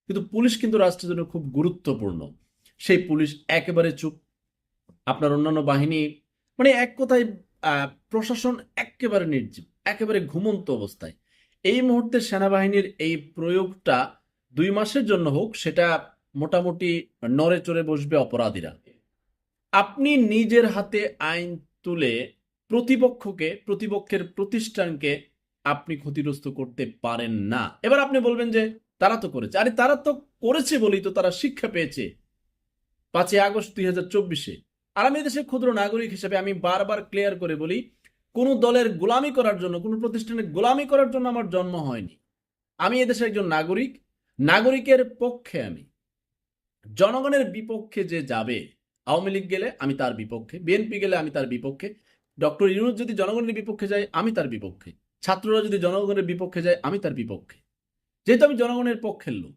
কিন্তু পুলিশ কিন্তু রাষ্ট্রের জন্য খুব গুরুত্বপূর্ণ। সেই পুলিশ একেবারে চুপ। আপনার অন্যান্য বাহিনী, মানে এক কথায় প্রশাসন একেবারে নির্জীব, একেবারে ঘুমন্ত অবস্থায়। এই মুহূর্তে সেনাবাহিনীর এই প্রয়োগটা 2 মাসের জন্য হোক, সেটা মোটামুটি নড়ে চড়ে বসবে অপরাধীরা। আপনি নিজের হাতে আইন তুলে প্রতিপক্ষের প্রতিষ্ঠানকে আপনি ক্ষতিগ্রস্ত করতে পারেন না। এবার আপনি বলবেন যে তারা তো করেছে, আরে তারা তো করেছে বলেই তো তারা শিক্ষা পেয়েছে 5ই আগস্ট 2024-এ। আর আমি দেশের ক্ষুদ্র নাগরিক হিসেবে আমি বারবার ক্লিয়ার করে বলি, কোনো দলের গোলামি করার জন্য, কোনো প্রতিষ্ঠানের গোলামি করার জন্য আমার জন্ম হয়নি। আমি এদেশের একজন নাগরিক, নাগরিকের পক্ষে আমি। জনগণের বিপক্ষে যে যাবে, আওয়ামী লীগ গেলে আমি তার বিপক্ষে, বিএনপি গেলে আমি তার বিপক্ষে, ডক্টর ইউনূস যদি জনগণের বিপক্ষে যায় আমি তার বিপক্ষে, ছাত্ররা যদি জনগণের বিপক্ষে যায় আমি তার বিপক্ষে, যেহেতু আমি জনগণের পক্ষের লোক।